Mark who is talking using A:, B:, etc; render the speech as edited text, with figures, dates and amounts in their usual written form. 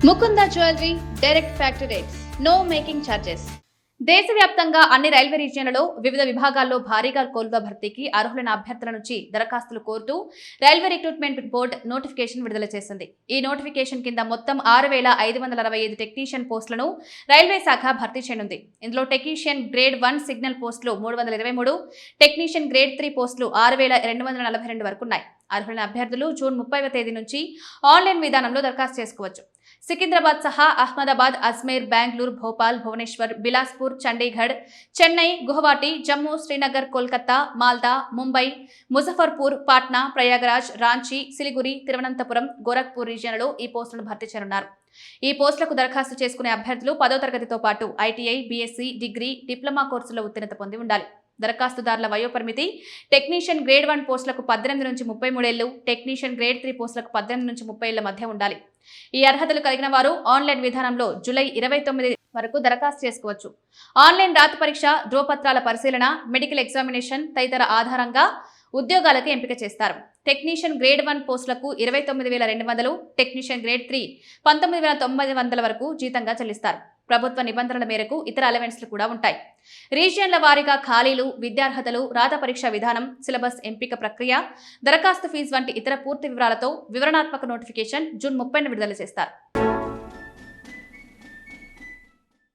A: Mukunda jewellery direct factory rates, no making charges. దేశవ్యాప్తంగా అన్ని railway రీజియన్లలో వివిధ విభాగాల్లో భారీగా కోల్గా భర్తీకి అర్హులైన అభ్యర్థుల నుంచి దరఖాస్తులు కోరుతూ రైల్వే రిక్రూట్మెంట్ బోర్డు నోటిఫికేషన్ విడుదల చేసింది. ఈ నోటిఫికేషన్ కింద మొత్తం 6,565 టెక్నీషియన్ పోస్టులను రైల్వే శాఖ భర్తీ చేయనుంది. ఇందులో టెక్నీషియన్ గ్రేడ్ 1 సిగ్నల్ పోస్టులు 323, టెక్నీషియన్ గ్రేడ్ 3 పోస్టులు 6,242 వరకు ఉన్నాయి. అర్హులైన అభ్యర్థులు జూన్ 30వ తేదీ నుంచి ఆన్లైన్ విధానంలో దరఖాస్తు చేసుకోవచ్చు. సికింద్రాబాద్ సహా అహ్మదాబాద్, అజ్మేర్, బెంగళూరు, భోపాల్, భువనేశ్వర్, బిలాస్పూర్, చండీగఢ్, చెన్నై, గువాహటి, జమ్మూ, శ్రీనగర్, కోల్కతా, మాల్దా, ముంబై, ముజఫర్పూర్, పాట్నా, ప్రయాగరాజ్, రాంచీ, సిలిగురి, తిరువనంతపురం, గోరఖ్పూర్ రీజియన్లలో ఈ పోస్టులను భర్తీ చేయనున్నారు. ఈ పోస్టులకు దరఖాస్తు చేసుకునే అభ్యర్థులు 10వ తరగతితో పాటు ఐటీఐ, బీఎస్సీ, డిగ్రీ, డిప్లొమా కోర్సులో ఉత్తీర్ణత పొంది ఉండాలి. దరఖాస్తుదారుల వయోపరిమితి టెక్నీషియన్ గ్రేడ్ 1 పోస్టులకు 18 నుంచి 33 ఏళ్లు, టెక్నీషియన్ గ్రేడ్ 3 పోస్టులకు 18 నుంచి 30 ఏళ్ల మధ్య ఉండాలి. ఈ అర్హతలు కలిగిన వారు ఆన్లైన్ విధానంలో జూలై 29 వరకు దరఖాస్తు చేసుకోవచ్చు. ఆన్లైన్ రాత పరీక్ష, ధ్రువపత్రాల పరిశీలన, మెడికల్ ఎగ్జామినేషన్ తదితర ఆధారంగా ఉద్యోగాలకు ఎంపిక చేస్తారు. టెక్నీషియన్ గ్రేడ్ 1 పోస్టులకు 29,200, టెక్నీషియన్ గ్రేడ్ 3 19,900 వరకు జీతంగా చెల్లిస్తారు. ప్రభుత్వ నిబంధనల మేరకు ఇతర అలవెన్స్లు కూడా ఉంటాయి. రీజియన్ల వారీగా ఖాళీలు, విద్యార్హతలు, రాత పరీక్ష విధానం, సిలబస్ ఎంపిక ప్రక్రియ, దరఖాస్తు ఫీజు వంటి ఇతర పూర్తి వివరాలతో వివరణాత్మక నోటిఫికేషన్ జూన్ 30న విడుదల చేస్తారు.